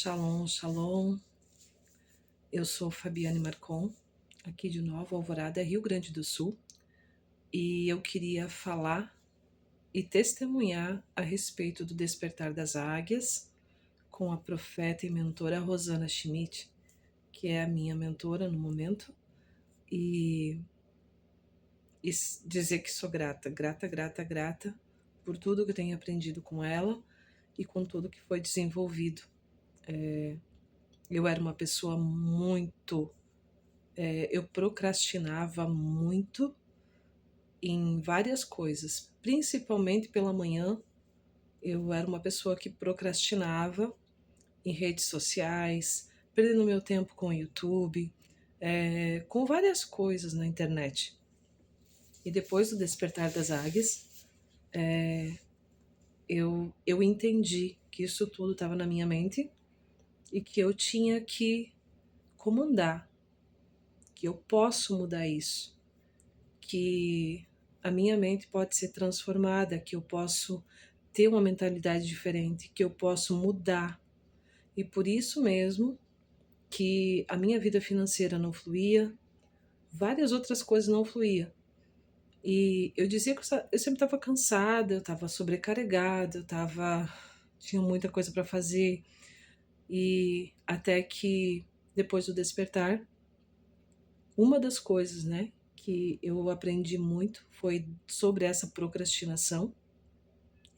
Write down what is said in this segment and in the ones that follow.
Shalom, shalom. Eu sou Fabiane Marcon, aqui de Nova Alvorada, Rio Grande do Sul, e eu queria falar e testemunhar a respeito do Despertar das Águias com a profeta e mentora Rosana Schmidt, que é a minha mentora no momento, e dizer que sou grata por tudo que eu tenho aprendido com ela e com tudo que foi desenvolvido. Eu era uma pessoa eu procrastinava muito em várias coisas, principalmente pela manhã. Eu era uma pessoa que procrastinava em redes sociais, perdendo meu tempo com o YouTube, com várias coisas na internet. E depois do Despertar das Águias, eu entendi que isso tudo estava na minha mente e que eu tinha que comandar, que eu posso mudar isso, que a minha mente pode ser transformada, que eu posso ter uma mentalidade diferente, que eu posso mudar. E por isso mesmo que a minha vida financeira não fluía, várias outras coisas não fluíam. E eu dizia que eu sempre estava cansada, eu estava sobrecarregada, tinha muita coisa para fazer. E até que depois do despertar, uma das coisas, que eu aprendi muito foi sobre essa procrastinação.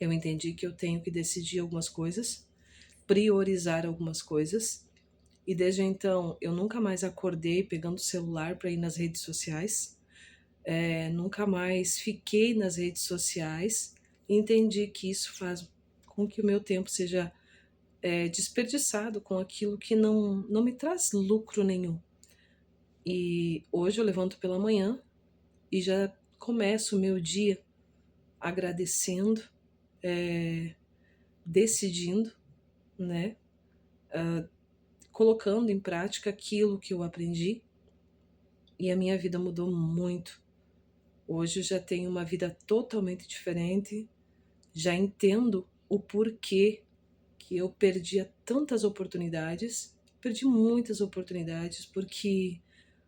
Eu entendi que eu tenho que decidir algumas coisas, priorizar algumas coisas, e desde então eu nunca mais acordei pegando o celular para ir nas redes sociais, nunca mais fiquei nas redes sociais, e entendi que isso faz com que o meu tempo seja desperdiçado com aquilo que não me traz lucro nenhum. E hoje eu levanto pela manhã e já começo o meu dia agradecendo, decidindo, né, colocando em prática aquilo que eu aprendi, e a minha vida mudou muito. Hoje eu já tenho uma vida totalmente diferente, já entendo o porquê que eu perdia tantas oportunidades, perdi muitas oportunidades, porque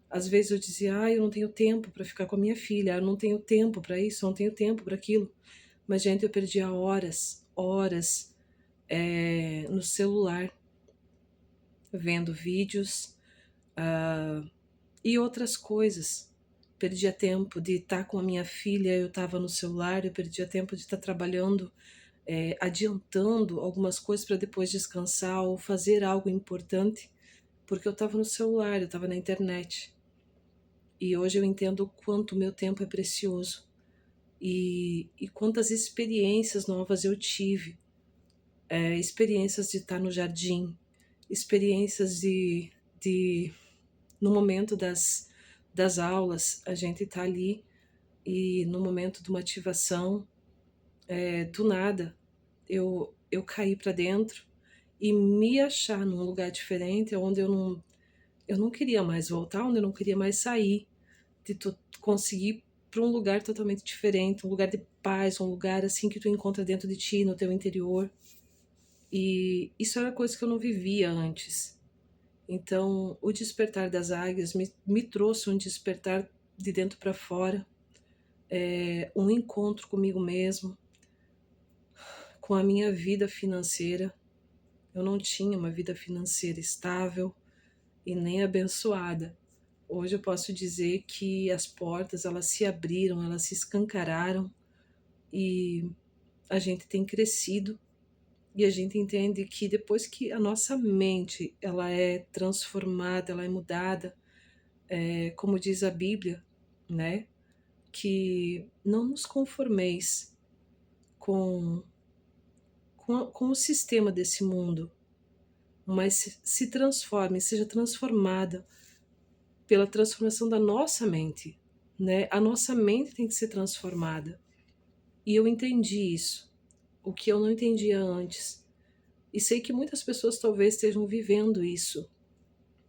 às vezes eu dizia, eu não tenho tempo para ficar com a minha filha, eu não tenho tempo para isso, eu não tenho tempo para aquilo. Mas, gente, eu perdia horas no celular, vendo vídeos e outras coisas. Perdia tempo de estar com a minha filha, eu estava no celular, eu perdia tempo de estar trabalhando, adiantando algumas coisas para depois descansar ou fazer algo importante, porque eu estava no celular, eu estava na internet. E hoje eu entendo o quanto o meu tempo é precioso e quantas experiências novas eu tive. Experiências de estar no jardim, experiências de no momento das aulas, a gente está ali e no momento de uma ativação, do nada, eu caí para dentro e me achar num lugar diferente, onde eu não queria mais voltar, onde eu não queria mais sair, de tu conseguir para um lugar totalmente diferente, um lugar de paz, um lugar assim que tu encontra dentro de ti, no teu interior. E isso era coisa que eu não vivia antes. Então, o despertar das águias me trouxe um despertar de dentro para fora, um encontro comigo mesmo, com a minha vida financeira. Eu não tinha uma vida financeira estável e nem abençoada. Hoje eu posso dizer que as portas, elas se abriram, elas se escancararam e a gente tem crescido, e a gente entende que depois que a nossa mente ela é transformada, ela é mudada, como diz a Bíblia, né, que não nos conformeis com, com o sistema desse mundo, mas se transforme, seja transformada pela transformação da nossa mente, né? A nossa mente tem que ser transformada. E eu entendi isso, o que eu não entendia antes. E sei que muitas pessoas talvez estejam vivendo isso.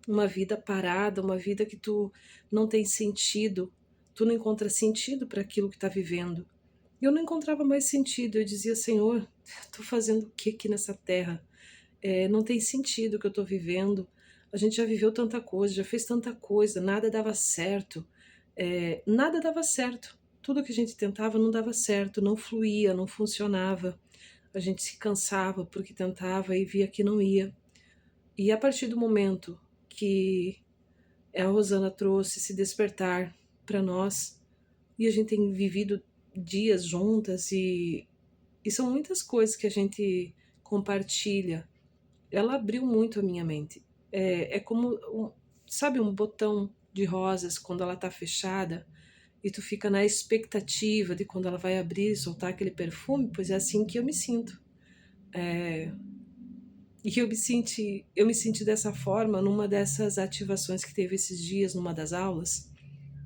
Uma vida parada, uma vida que tu não tem sentido, tu não encontra sentido para aquilo que está vivendo. Eu não encontrava mais sentido, eu dizia, Senhor, estou fazendo o que aqui nessa terra? não tem sentido o que eu estou vivendo. A gente já viveu tanta coisa, já fez tanta coisa, nada dava certo. Nada dava certo. Tudo que a gente tentava não dava certo, não fluía, não funcionava. A gente se cansava porque tentava e via que não ia. E a partir do momento que a Rosana trouxe esse despertar para nós, e a gente tem vivido dias juntas, e são muitas coisas que a gente compartilha. Ela abriu muito a minha mente. É como, sabe, um botão de rosas quando ela tá fechada e tu fica na expectativa de quando ela vai abrir e soltar aquele perfume. Pois é assim que eu me sinto. E eu me senti dessa forma numa dessas ativações que teve esses dias, numa das aulas,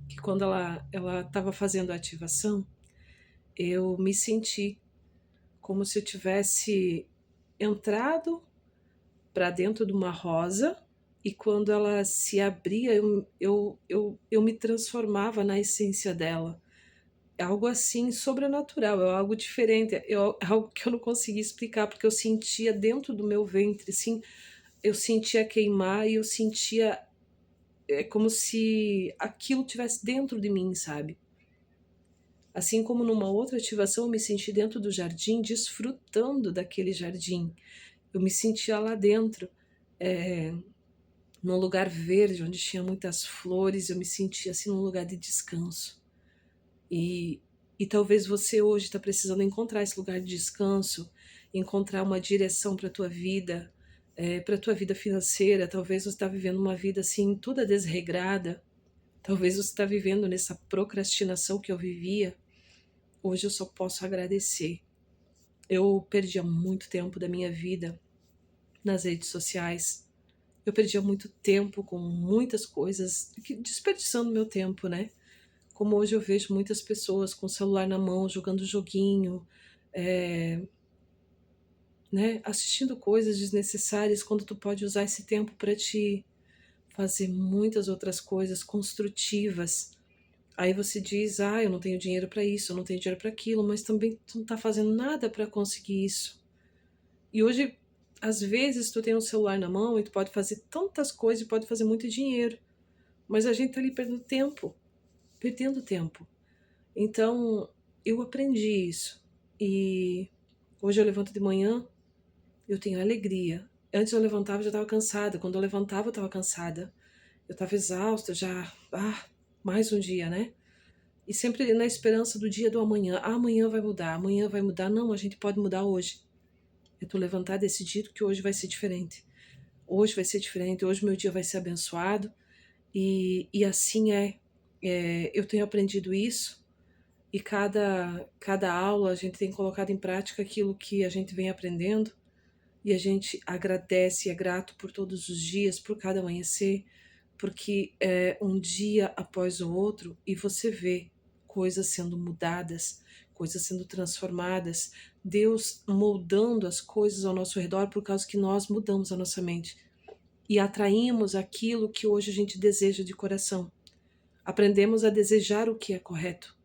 que quando ela estava fazendo a ativação, eu me senti como se eu tivesse entrado para dentro de uma rosa, e quando ela se abria, eu me transformava na essência dela. É algo assim sobrenatural, é algo diferente, é algo que eu não conseguia explicar, porque eu sentia dentro do meu ventre, assim, eu sentia queimar e eu sentia, como se aquilo tivesse dentro de mim, sabe? Assim como numa outra ativação eu me senti dentro do jardim, desfrutando daquele jardim. Eu me sentia lá dentro, é, num lugar verde, onde tinha muitas flores, eu me sentia assim num lugar de descanso. E, e talvez você hoje está precisando encontrar esse lugar de descanso, encontrar uma direção para a tua vida, para a tua vida financeira. Talvez você está vivendo uma vida assim, toda desregrada. Talvez você está vivendo nessa procrastinação que eu vivia. Hoje eu só posso agradecer. Eu perdia muito tempo da minha vida nas redes sociais. Eu perdia muito tempo com muitas coisas, desperdiçando meu tempo, né? Como hoje eu vejo muitas pessoas com o celular na mão, jogando joguinho, é, né? Assistindo coisas desnecessárias, quando tu pode usar esse tempo para te fazer muitas outras coisas construtivas. Aí você diz, eu não tenho dinheiro para isso, eu não tenho dinheiro para aquilo, mas também tu não tá fazendo nada para conseguir isso. E hoje, às vezes, tu tem um celular na mão e tu pode fazer tantas coisas e pode fazer muito dinheiro, mas a gente tá ali perdendo tempo, perdendo tempo. Então, eu aprendi isso. E hoje eu levanto de manhã, eu tenho alegria. Antes eu levantava e já estava cansada. Quando eu levantava, eu estava cansada. Eu estava exausta, já. Mais um dia, né? E sempre na esperança do dia do amanhã. Amanhã vai mudar, amanhã vai mudar. Não, a gente pode mudar hoje. Eu tô levantar decidido que hoje vai ser diferente. Hoje vai ser diferente, hoje meu dia vai ser abençoado. E assim eu tenho aprendido isso. E cada aula a gente tem colocado em prática aquilo que a gente vem aprendendo, e a gente agradece e é grato por todos os dias, por cada amanhecer, porque é um dia após o outro e você vê coisas sendo mudadas, coisas sendo transformadas, Deus moldando as coisas ao nosso redor por causa que nós mudamos a nossa mente e atraímos aquilo que hoje a gente deseja de coração. Aprendemos a desejar o que é correto.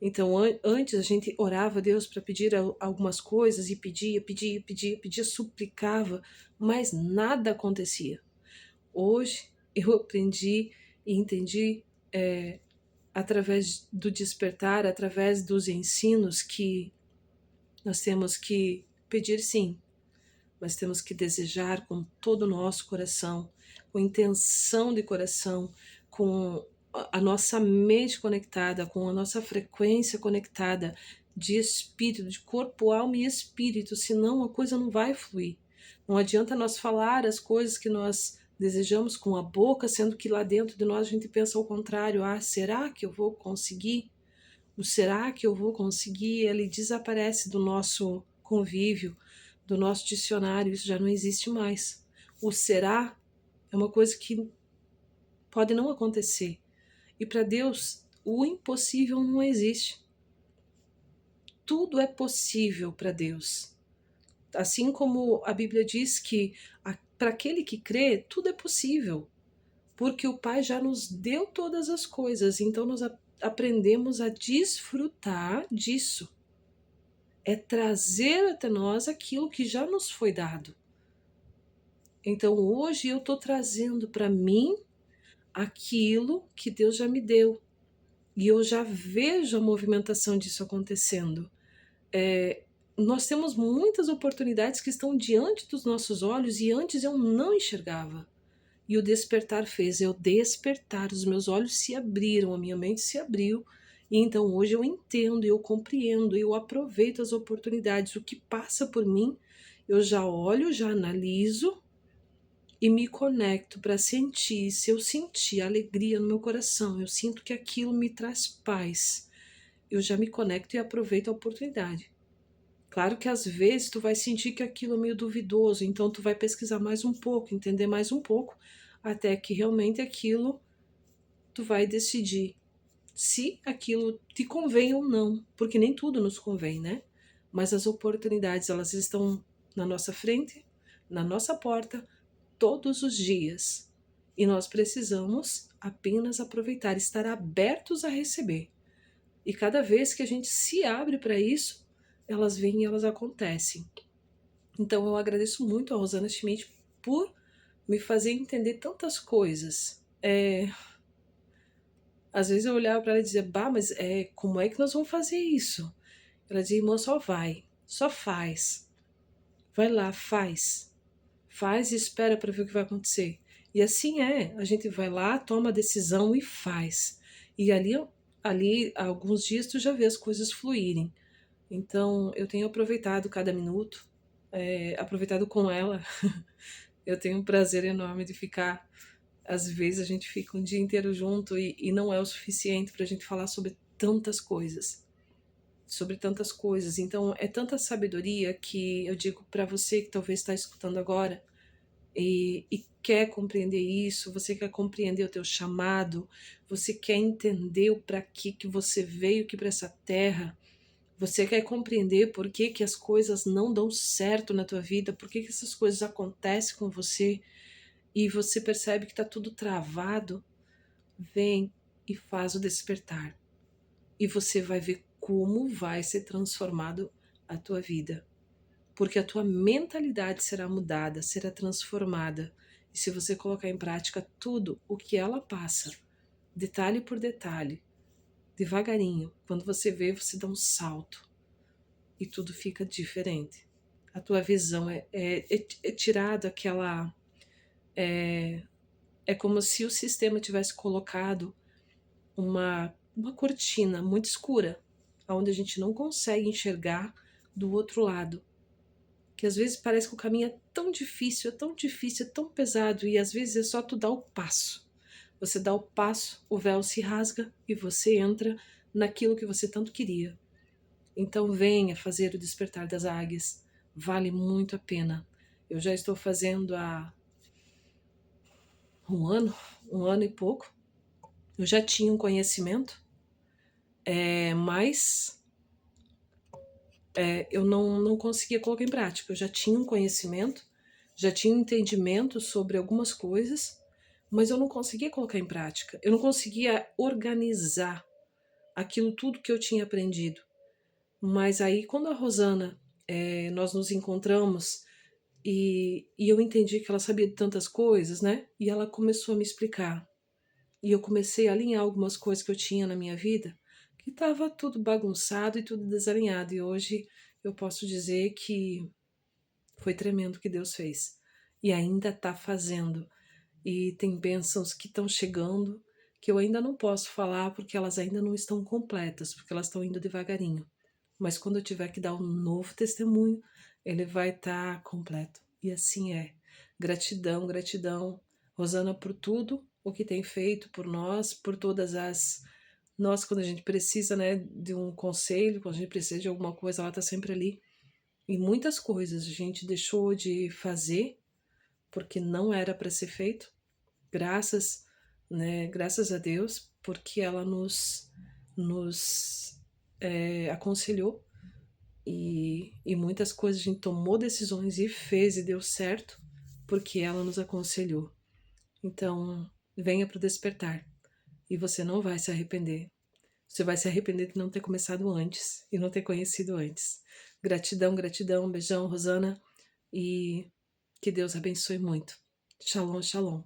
Então, antes a gente orava a Deus para pedir algumas coisas e pedia, suplicava, mas nada acontecia. Hoje eu aprendi e entendi, através do despertar, através dos ensinos, que nós temos que pedir sim, mas temos que desejar com todo o nosso coração, com intenção de coração, com a nossa mente conectada, com a nossa frequência conectada de espírito, de corpo, alma e espírito, senão a coisa não vai fluir. Não adianta nós falar as coisas que nós desejamos com a boca, sendo que lá dentro de nós a gente pensa ao contrário. Será que eu vou conseguir? O será que eu vou conseguir? Ele desaparece do nosso convívio, do nosso dicionário, isso já não existe mais. O será é uma coisa que pode não acontecer. E para Deus, o impossível não existe. Tudo é possível para Deus. Assim como a Bíblia diz que para aquele que crê, tudo é possível. Porque o Pai já nos deu todas as coisas, então nós aprendemos a desfrutar disso. É trazer até nós aquilo que já nos foi dado. Então hoje eu estou trazendo para mim aquilo que Deus já me deu. E eu já vejo a movimentação disso acontecendo. Eh, Nós temos muitas oportunidades que estão diante dos nossos olhos e antes eu não enxergava. E o despertar fez eu despertar, os meus olhos se abriram, a minha mente se abriu, e então hoje eu entendo, eu compreendo, eu aproveito as oportunidades, o que passa por mim, eu já olho, já analiso e me conecto para sentir. Se eu sentir alegria no meu coração, eu sinto que aquilo me traz paz, eu já me conecto e aproveito a oportunidade. Claro que às vezes tu vai sentir que aquilo é meio duvidoso, então tu vai pesquisar mais um pouco, entender mais um pouco, até que realmente aquilo tu vai decidir se aquilo te convém ou não, porque nem tudo nos convém, né? Mas as oportunidades, elas estão na nossa frente, na nossa porta, todos os dias. E nós precisamos apenas aproveitar, estar abertos a receber. E cada vez que a gente se abre para isso, elas vêm e elas acontecem. Então eu agradeço muito a Rosana Schmidt por me fazer entender tantas coisas. Às vezes eu olhava para ela e dizia, bah, mas como é que nós vamos fazer isso? Ela dizia, irmã, só vai, só faz. Vai lá, faz. Faz e espera para ver o que vai acontecer. E assim é, a gente vai lá, toma a decisão e faz. E ali alguns dias tu já vê as coisas fluírem. Então eu tenho aproveitado cada minuto, aproveitado com ela. Eu tenho um prazer enorme de ficar. Às vezes a gente fica um dia inteiro junto e não é o suficiente para a gente falar sobre tantas coisas. Sobre tantas coisas. Então é tanta sabedoria que eu digo para você que talvez está escutando agora e quer compreender isso, você quer compreender o teu chamado, você quer entender o para que você veio aqui para essa terra, você quer compreender por que as coisas não dão certo na tua vida, por que essas coisas acontecem com você e você percebe que está tudo travado, vem e faz o despertar. E você vai ver como vai ser transformado a tua vida. Porque a tua mentalidade será mudada, será transformada. E se você colocar em prática tudo o que ela passa, detalhe por detalhe, devagarinho, quando você vê, você dá um salto e tudo fica diferente. A tua visão é tirada aquela. É como se o sistema tivesse colocado uma cortina muito escura, onde a gente não consegue enxergar do outro lado. Que às vezes parece que o caminho é tão difícil, é tão difícil, é tão pesado, e às vezes é só tu dar o passo. Você dá o passo, o véu se rasga e você entra naquilo que você tanto queria. Então venha fazer o despertar das águias. Vale muito a pena. Eu já estou fazendo há um ano e pouco. Eu já tinha um conhecimento, mas eu não conseguia colocar em prática. Eu já tinha um conhecimento, já tinha um entendimento sobre algumas coisas, mas eu não conseguia colocar em prática. Eu não conseguia organizar aquilo tudo que eu tinha aprendido. Mas aí, quando a Rosana, nós nos encontramos e eu entendi que ela sabia de tantas coisas, né? E ela começou a me explicar. E eu comecei a alinhar algumas coisas que eu tinha na minha vida, que estava tudo bagunçado e tudo desalinhado. E hoje eu posso dizer que foi tremendo o que Deus fez. E ainda está fazendo. E tem bênçãos que estão chegando que eu ainda não posso falar porque elas ainda não estão completas, porque elas estão indo devagarinho. Mas quando eu tiver que dar um novo testemunho, ele vai estar completo. E assim é. Gratidão, gratidão, Rosana, por tudo o que tem feito por nós, por todas as. Nós, quando a gente precisa, né, de um conselho, quando a gente precisa de alguma coisa, ela está sempre ali. E muitas coisas a gente deixou de fazer porque não era para ser feito. Graças, né, graças a Deus, porque ela nos aconselhou e muitas coisas a gente tomou decisões e fez e deu certo porque ela nos aconselhou. Então, venha para o despertar e você não vai se arrepender. Você vai se arrepender de não ter começado antes e não ter conhecido antes. Gratidão, gratidão, beijão, Rosana, e Que Deus abençoe muito. Shalom, shalom.